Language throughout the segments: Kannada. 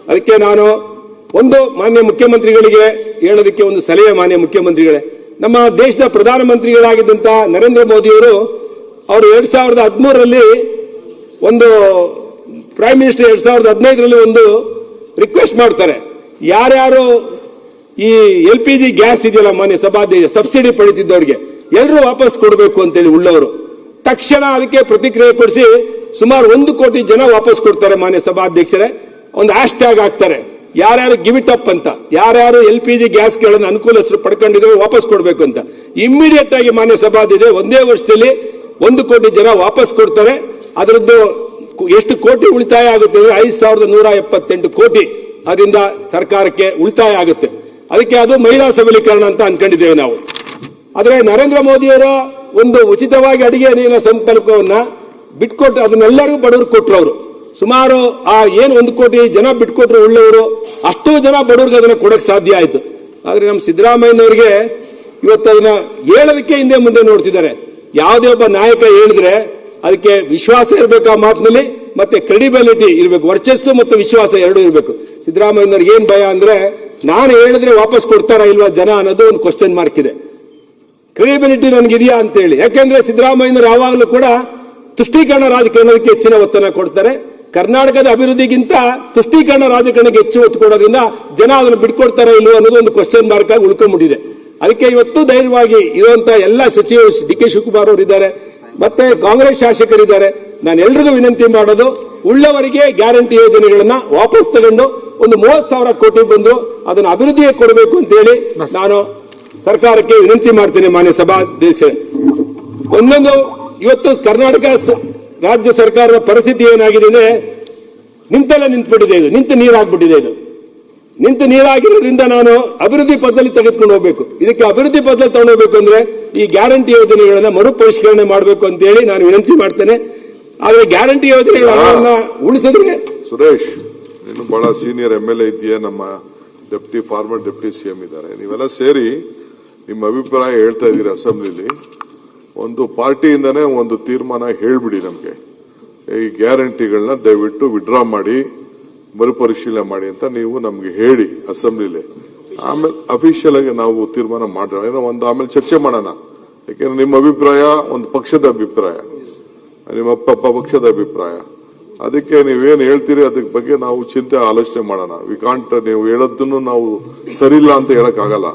ಅದಕ್ಕೆ ನಾನು ಒಂದು ಮಾನ್ಯ ಮುಖ್ಯಮಂತ್ರಿಗಳಿಗೆ ಹೇಳೋದಕ್ಕೆ ಒಂದು ಸಲಹೆ. ಮಾನ್ಯ ಮುಖ್ಯಮಂತ್ರಿಗಳೇ, ನಮ್ಮ ದೇಶದ ಪ್ರಧಾನಮಂತ್ರಿಗಳಾಗಿದ್ದಂತ ನರೇಂದ್ರ ಮೋದಿಯವರು ಅವರು 2013ರಲ್ಲಿ ಒಂದು ಪ್ರೈಮ್ ಮಿನಿಸ್ಟರ್ 2015ರಲ್ಲಿ ಒಂದು ರಿಕ್ವೆಸ್ಟ್ ಮಾಡ್ತಾರೆ, ಯಾರ್ಯಾರು ಈ LPG ಗ್ಯಾಸ್ ಇದೆಯಲ್ಲ ಮಾನ್ಯ ಸಭಾಧ್ಯಕ್ಷ, ಸಬ್ಸಿಡಿ ಪಡಿತಿದ್ದವ್ರಿಗೆ ಎಲ್ಲರೂ ವಾಪಸ್ ಕೊಡಬೇಕು ಅಂತೇಳಿ ಉಳ್ಳವರು. ತಕ್ಷಣ ಅದಕ್ಕೆ ಪ್ರತಿಕ್ರಿಯೆ ಕೊಡಿಸಿ ಸುಮಾರು 1 ಕೋಟಿ ಜನ ವಾಪಸ್ ಕೊಡ್ತಾರೆ ಮಾನ್ಯ ಸಭಾಧ್ಯಕ್ಷರೇ. ಒಂದು ಹ್ಯಾಶ್ಟ್ಯಾಗ್ ಹಾಕ್ತಾರೆ, ಯಾರ್ಯಾರು ಗಿವ್ ಇಟ್ ಅಪ್ ಅಂತ, ಯಾರ್ಯಾರು LPG ಗ್ಯಾಸ್ಗಳನ್ನು ಅನುಕೂಲಸ್ಥರು ಪಡ್ಕೊಂಡಿದ್ರೆ ವಾಪಸ್ ಕೊಡಬೇಕು ಅಂತ. ಇಮ್ಮಿಡಿಯೇಟ್ ಆಗಿ ಮಾನ್ಯ ಸಭಾಧ್ಯಕ್ಷ ಒಂದೇ ವರ್ಷದಲ್ಲಿ 1 ಕೋಟಿ ಜನ ವಾಪಸ್ ಕೊಡ್ತಾರೆ. ಅದರದ್ದು ಎಷ್ಟು ಕೋಟಿ ಉಳಿತಾಯ ಆಗುತ್ತೆ ಅಂದ್ರೆ 5178 ಕೋಟಿ ಅದರಿಂದ ಸರ್ಕಾರಕ್ಕೆ ಉಳಿತಾಯ ಆಗುತ್ತೆ. ಅದಕ್ಕೆ ಅದು ಮಹಿಳಾ ಸಬಲೀಕರಣ ಅಂತ ಅನ್ಕೊಂಡಿದ್ದೇವೆ ನಾವು. ಆದರೆ ನರೇಂದ್ರ ಮೋದಿಯವರ ಒಂದು ಉಚಿತವಾಗಿ ಅಡಿಗೆ ನೀರಿನ ಸಂಪರ್ಕವನ್ನ ಬಿಟ್ಕೊಟ್ರು, ಅದನ್ನೆಲ್ಲರೂ ಬಡವರು ಕೊಟ್ಟರು. ಅವರು ಸುಮಾರು ಏನು 1 ಕೋಟಿ ಜನ ಬಿಟ್ಕೊಟ್ರು ಉಳ್ಳವರು, ಅಷ್ಟು ಜನ ಬಡವರಿಗೆ ಅದನ್ನ ಕೊಡಕ್ ಸಾಧ್ಯ ಆಯ್ತು. ಆದ್ರೆ ನಮ್ಮ ಸಿದ್ದರಾಮಯ್ಯನವರಿಗೆ ಇವತ್ತು ಅದನ್ನ ಹೇಳೋದಕ್ಕೆ ಹಿಂದೆ ಮುಂದೆ ನೋಡ್ತಿದ್ದಾರೆ. ಯಾವುದೇ ಒಬ್ಬ ನಾಯಕ ಹೇಳಿದ್ರೆ ಅದಕ್ಕೆ ವಿಶ್ವಾಸ ಇರಬೇಕು, ಆ ಮಾತಿನಲ್ಲಿ ಮತ್ತೆ ಕ್ರೆಡಿಬಿಲಿಟಿ ಇರಬೇಕು, ವರ್ಚಸ್ಸು ಮತ್ತು ವಿಶ್ವಾಸ ಎರಡೂ ಇರಬೇಕು. ಸಿದ್ದರಾಮಯ್ಯನವ್ರಿಗೆ ಏನ್ ಭಯ ಅಂದ್ರೆ, ನಾನು ಹೇಳಿದ್ರೆ ವಾಪಸ್ ಕೊಡ್ತಾರಾ ಇಲ್ವಾ ಜನ ಅನ್ನೋದು ಒಂದು ಕ್ವಶನ್ ಮಾರ್ಕ್ ಇದೆ. ಕ್ರೆಡಿಬಿಲಿಟಿ ನನಗಿದೆಯಾ ಅಂತ ಹೇಳಿ. ಯಾಕೆಂದ್ರೆ ಸಿದ್ದರಾಮಯ್ಯನವರು ಯಾವಾಗಲೂ ಕೂಡ ತುಷ್ಟೀಕರಣ ರಾಜಕಾರಣಕ್ಕೆ ಹೆಚ್ಚಿನ ಒತ್ತನ್ನು ಕೊಡ್ತಾರೆ. ಕರ್ನಾಟಕದ ಅಭಿವೃದ್ಧಿಗಿಂತ ತುಷ್ಟೀಕರಣ ರಾಜಕಾರಣಕ್ಕೆ ಹೆಚ್ಚು ಒತ್ತು ಕೊಡೋದ್ರಿಂದ ಜನ ಅದನ್ನು ಬಿಟ್ಕೊಡ್ತಾರ ಇಲ್ವೋ ಅನ್ನೋದು ಒಂದು ಕ್ವಶನ್ ಮಾರ್ಕ್ ಆಗಿ ಉಳ್ಕೊಂಡ್ಬಿಟ್ಟಿದೆ. ಅದಕ್ಕೆ ಇವತ್ತು ಧೈರ್ಯವಾಗಿ ಇರುವಂತಹ ಎಲ್ಲ ಸಚಿವರು DK ಶಿವಕುಮಾರ್ ಅವರು ಇದ್ದಾರೆ, ಮತ್ತೆ ಕಾಂಗ್ರೆಸ್ ಶಾಸಕರಿದ್ದಾರೆ. ನಾನು ಎಲ್ರಿಗೂ ವಿನಂತಿ ಮಾಡೋದು, ಉಳ್ಳವರಿಗೆ ಗ್ಯಾರಂಟಿ ಯೋಜನೆಗಳನ್ನ ವಾಪಸ್ ತಗೊಂಡು ಒಂದು 30,000 ಕೋಟಿ ಬಂದು ಅದನ್ನು ಅಭಿವೃದ್ಧಿಗೆ ಕೊಡಬೇಕು ಅಂತ ಹೇಳಿ ನಾನು ಸರ್ಕಾರಕ್ಕೆ ವಿನಂತಿ ಮಾಡ್ತೇನೆ. ಮಾನ್ಯ ಸಭಾಧ್ಯಕ್ಷರೇ, ಒಂದೊಂದು ಇವತ್ತು ಕರ್ನಾಟಕ ರಾಜ್ಯ ಸರ್ಕಾರದ ಪರಿಸ್ಥಿತಿ ಏನಾಗಿದೆ ಅಂದ್ರೆ, ನಿಂತುಬಿಟ್ಟಿದೆ ಇದು, ನಿಂತು ನೀರಾಗ್ಬಿಟ್ಟಿದೆ ಇದು. ನಿಂತು ನೀರಾಗಿರೋದ್ರಿಂದ ನಾನು ಅಭಿವೃದ್ಧಿ ಪಥದಲ್ಲಿ ತೆಗೆದುಕೊಂಡು ಹೋಗ್ಬೇಕು. ಇದಕ್ಕೆ ಅಭಿವೃದ್ಧಿ ಪಥದಲ್ಲಿ ತಗೊಂಡು ಹೋಗ್ಬೇಕು ಅಂದ್ರೆ ಈ ಗ್ಯಾರಂಟಿ ಯೋಜನೆಗಳನ್ನ ಮರುಪರಿಷ್ಕರಣೆ ಮಾಡಬೇಕು ಅಂತ ಹೇಳಿ ನಾನು ವಿನಂತಿ ಮಾಡ್ತೇನೆ. ಆದ್ರೆ ಗ್ಯಾರಂಟಿ ಯೋಜನೆಗಳನ್ನ ಉಳಿಸಿದ್ರೆ. ಸುರೇಶ್, ನೀನು ಬಹಳ ಸೀನಿಯರ್ MLA ಇದೆಯಾ, ನಮ್ಮ ಫಾರ್ಮರ್ ಡೆಪ್ಟಿ CM ಇದ್ದಾರೆ, ನೀವೆಲ್ಲ ಸೇರಿ ನಿಮ್ಮ ಅಭಿಪ್ರಾಯ ಹೇಳ್ತಾ ಇದ್ದೀರಿ ಅಸೆಂಬ್ಲಿಲಿ. ಒಂದು ಪಾರ್ಟಿಯಿಂದನೇ ಒಂದು ತೀರ್ಮಾನ ಹೇಳ್ಬಿಡಿ, ನಮ್ಗೆ ಈ ಗ್ಯಾರಂಟಿಗಳನ್ನ ದಯವಿಟ್ಟು ವಿಡ್ರಾ ಮಾಡಿ ಮರುಪರಿಶೀಲನೆ ಮಾಡಿ ಅಂತ ನೀವು ನಮ್ಗೆ ಹೇಳಿ ಅಸೆಂಬ್ಲಿಲಿ. ಆಮೇಲೆ ಅಫಿಷಿಯಲ್ ಆಗಿ ನಾವು ತೀರ್ಮಾನ ಮಾಡೋಣ, ಏನೋ ಒಂದು ಆಮೇಲೆ ಚರ್ಚೆ ಮಾಡೋಣ. ಯಾಕೆಂದ್ರೆ ನಿಮ್ಮ ಅಭಿಪ್ರಾಯ ಒಂದು ಪಕ್ಷದ ಅಭಿಪ್ರಾಯ, ನಿಮ್ಮ ಪಕ್ಷದ ಅಭಿಪ್ರಾಯ. ಅದಕ್ಕೆ ನೀವೇನು ಹೇಳ್ತೀರಿ ಅದಕ್ಕೆ ಬಗ್ಗೆ ನಾವು ಆಲೋಚನೆ ಮಾಡೋಣ. ವಿಕಾಂಟ್ ನೀವು ಹೇಳೋದನ್ನು ನಾವು ಸರಿಯಿಲ್ಲ ಅಂತ ಹೇಳಕ್ ಆಗಲ್ಲ.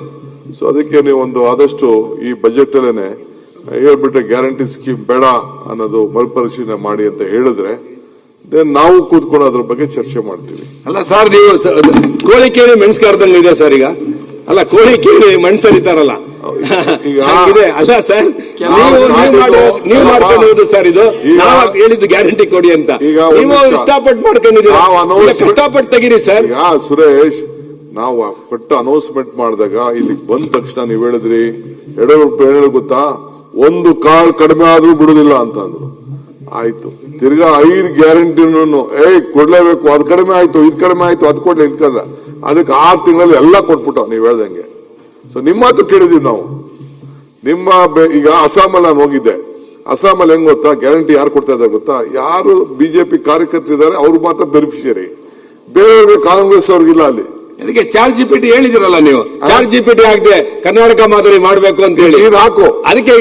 ಸೊ ಅದಕ್ಕೆ ನೀವು ಒಂದು ಆದಷ್ಟು ಈ ಬಜೆಟ್ ಅಲ್ಲೇನೆ ಹೇಳ್ಬಿಟ್ರೆ ಗ್ಯಾರಂಟಿ ಸ್ಕೀಮ್ ಬೇಡ ಅನ್ನೋದು ಮರುಪರಿಶೀಲನೆ ಮಾಡಿ ಅಂತ ಹೇಳಿದ್ರೆ ನಾವು ಕೂತ್ಕೊಂಡು ಅದ್ರ ಬಗ್ಗೆ ಚರ್ಚೆ ಮಾಡ್ತೀವಿ. ಅಲ್ಲ ಸರ್, ನೀವು ಕೋಳಿ ಕೇಳಿ ಮೆಣಸ್ಕಾರ್ದಂಗ ಇದೆ ಸರ್ ಈಗ. ಅಲ್ಲ, ಕೋಳಿ ಕೇಳಿ ಮಣ್ಸರಿತಾರಲ್ಲ ಈಗ ಅಲ್ಲ ಸರ್, ನೀವು ಮಾಡ್ಕೊಂಡು ಸರ್, ಇದು ನಾವು ಹೇಳಿದ್ದು ಗ್ಯಾರಂಟಿ ಕೊಡಿ ಅಂತ ನೀವು ಇಷ್ಟಪಟ್ಟು ಮಾಡ್ಕೊಂಡಿದ್ದೀವಿ, ಕಷ್ಟಪಟ್ಟು ತೆಗೀರಿ ಸರ್. ಈಗ ಸುರೇಶ್, ನಾವು ಕೊಟ್ಟು ಅನೌನ್ಸ್ಮೆಂಟ್ ಮಾಡಿದಾಗ ಇಲ್ಲಿ ಬಂದ ತಕ್ಷಣ ನೀವು ಹೇಳಿದ್ರಿ ಹೇಳೋ ಗೊತ್ತಾ, 1 ಕಾಳು ಕಡಿಮೆ ಆದ್ರೂ ಬಿಡುದಿಲ್ಲ ಅಂತಂದ್ರು. ಆಯ್ತು, ತಿರ್ಗಾ 5 ಗ್ಯಾರಂಟಿನೂ ಕೊಡ್ಲೇಬೇಕು, ಅದು ಕಡಿಮೆ ಆಯ್ತು, ಇದು ಕಡಿಮೆ ಆಯ್ತು, ಅದು ಕೊಡ್ಲಿ, ಇದು ಕಡಿಮೆ, ಅದಕ್ಕೆ 6 ತಿಂಗಳಲ್ಲಿ ಎಲ್ಲ ಕೊಟ್ಬಿಟ್ಟು ನೀವು ಹೇಳ್ದಂಗೆ. ಸೊ ನಿಮ್ಮ ಮಾತು ಕೇಳಿದೀವಿ ನಾವು. ನಿಮ್ಮ ಈಗ ಅಸ್ಸಾಮಲ್ಲಿ ನಾನು ಹೋಗಿದ್ದೆ. ಅಸ್ಸಾಮಲ್ಲಿ ಹೆಂಗ್ ಗೊತ್ತಾ ಗ್ಯಾರಂಟಿ ಯಾರು ಕೊಡ್ತಾ ಇದ್ದಾರೆ ಗೊತ್ತಾ, ಯಾರು BJP ಕಾರ್ಯಕರ್ತರಿದ್ದಾರೆ ಅವ್ರು ಮಾತ್ರ ಬೆನಿಫಿಷಿಯರಿ, ಬೇರೆಯವ್ರಿಗೆ ಕಾಂಗ್ರೆಸ್ ಅವ್ರಿಗಿಲ್ಲ. ಅಲ್ಲಿ ಅದಕ್ಕೆ ಚಾರ್ಜ್ GPT ಹೇಳಿದಿರಲ್ಲ ನೀವು, ಚಾರ್ಜ್ GPT ಆಗದೆ ಕರ್ನಾಟಕ ಮಾದರಿ ಮಾಡ್ಬೇಕು ಅಂತ ಹೇಳಿ ನೀನ್ ಹಾಕೋ. ಅದಕ್ಕೆ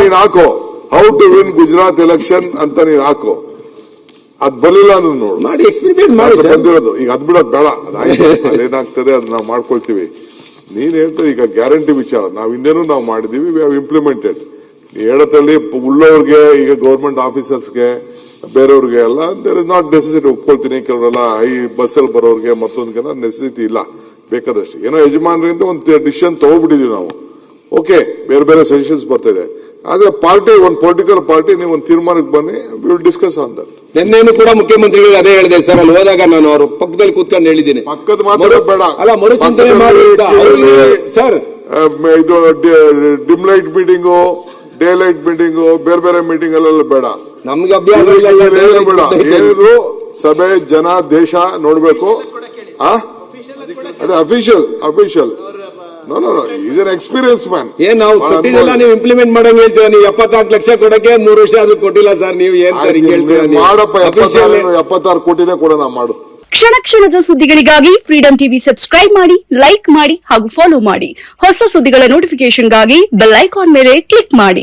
ನೀನ್ ಹಾಕೋ, how to win Gujarat election ಅಂತ ನೀನ್ ಹಾಕೋ. ಅದ್ ಬರಲಿಲ್ಲ ನೋಡು, ಮಾಡಿ ಎಕ್ಸ್ಪೆರಿಮೆಂಟ್ ಮಾಡಿ ಬಂದಿರೋದು. ಈಗ ಅದ್ ಬಿಡೋದು ಬೇಡ, ಅದೇನಾಗ್ತದೆ ಅದ್ ನಾವು ಮಾಡ್ಕೊಳ್ತೀವಿ. ನೀನ್ ಹೇಳ್ತಾ ಈಗ ಗ್ಯಾರಂಟಿ ವಿಚಾರ ನಾವು ಹಿಂದೆನೂ ನಾವು ಮಾಡಿದೀವಿ, ವಿ ಹ್ಯಾವ್ ಇಂಪ್ಲಿಮೆಂಟೆಡ್. ಹೇಳತ್ತಲ್ಲಿ ಉಳ್ಳೋರ್ಗೆ, ಈಗ ಗೌರ್ಮೆಂಟ್ ಆಫೀಸರ್ಸ್ಗೆ, ಬೇರೆಯವ್ರಿಗೆ ಎಲ್ಲ ದೇರ್ ಇಸ್ ನಾಟ್ ನೆಸೆಸಿಟಿ. ಒಪ್ಕೊಳ್ತೀನಿ, ಕೆಲವರೆಲ್ಲ ಈ ಬಸ್ಸಲ್ಲಿ ಬರೋರ್ಗೆ ಮತ್ತೊಂದ್ಗೆಲ್ಲ ನೆಸೆಸಿಟಿ ಇಲ್ಲ, ಬೇಕಾದಷ್ಟು ಏನೋ ಯಜಮಾನರಿಂದ ಒಂದು ಡಿಸಿಷನ್ ತಗೋಬಿಟ್ಟಿದೀವಿ ನಾವು. ಓಕೆ, ಬೇರೆ ಬೇರೆ ಸಜೆಷನ್ಸ್ ಬರ್ತಾ ಇದೆ. ಆಸ್ ಎ ಪಾರ್ಟಿ, ಒಂದು ಪೊಲಿಟಿಕಲ್ ಪಾರ್ಟಿ ನೀವು ಒಂದು ತೀರ್ಮಾನಕ್ಕೆ ಬನ್ನಿ, we will discuss on that. ನಿನ್ನೇನು ಕೂಡ ಮುಖ್ಯಮಂತ್ರಿಗಳಿಗೆ ಅದೇ ಹೇಳಿದೆ ಸರ್, ಅಲ್ಲಿ ಹೋದಾಗ ನಾನು ಅವ್ರ ಪಕ್ಕದಲ್ಲಿ ಕೂತ್ಕೊಂಡು ಹೇಳಿದ್ದೀನಿ. ಪಕ್ಕದ ಮಾತ್ರ ಬೇಡ, ಅಲ್ಲ ಮರುಚಿಂತನೆ ಮಾಡಿ ಸರ್. ಇದು dim light meeting, day light meeting, ಬೇರೆ ಬೇರೆ ಮೀಟಿಂಗ್ ಅಲ್ಲೆಲ್ಲ ಬೇಡ, ನಮ್ಗೆ ಅಭ್ಯಾಸ ಬೇಡ. ಏನಿದ್ರು ಸಭೆ, ಜನ, ದೇಶ ನೋಡ್ಬೇಕು. ಅದೇ ಅಫಿಷಿಯಲ್ ನೋ ಇದನ್ನ ಎಕ್ಸ್ಪೀರಿಯನ್ಸ್ ಮ್ಯಾನ್. ಏನ್ ನಾವು ಕೊಟ್ಟಿದ್ದೆಲ್ಲ ನೀವು ಇಂಪ್ಲಿಮೆಂಟ್ ಮಾಡಂಗ್ ಹೇಳ್ತೀರಾ. ನೀವು 74 ಲಕ್ಷ ಕೊಡಕ್ಕೆ 3 ವರ್ಷ ಆದ್ರೂ ಕೊಟ್ಟಿಲ್ಲ ಸರ್. ನೀವು ಏನ್ ಸರ್ ಮಾಡಪ್ಪ, 76 ಕೋಟಿನೇ ಕೊಡೋಣ ಮಾಡು. ಕ್ಷಣ ಕ್ಷಣದ ಸುದ್ದಿಗಳಿಗಾಗಿ ಫ್ರೀಡಂ ಟಿವಿ ಸಬ್ಸ್ಕ್ರೈಬ್ ಮಾಡಿ, ಲೈಕ್ ಮಾಡಿ ಹಾಗೂ ಫಾಲೋ ಮಾಡಿ. ಹೊಸ ಸುದ್ದಿಗಳ ನೋಟಿಫಿಕೇಶನ್ಗಾಗಿ ಬೆಲ್ ಐಕಾನ್ ಮೇಲೆ ಕ್ಲಿಕ್ ಮಾಡಿ.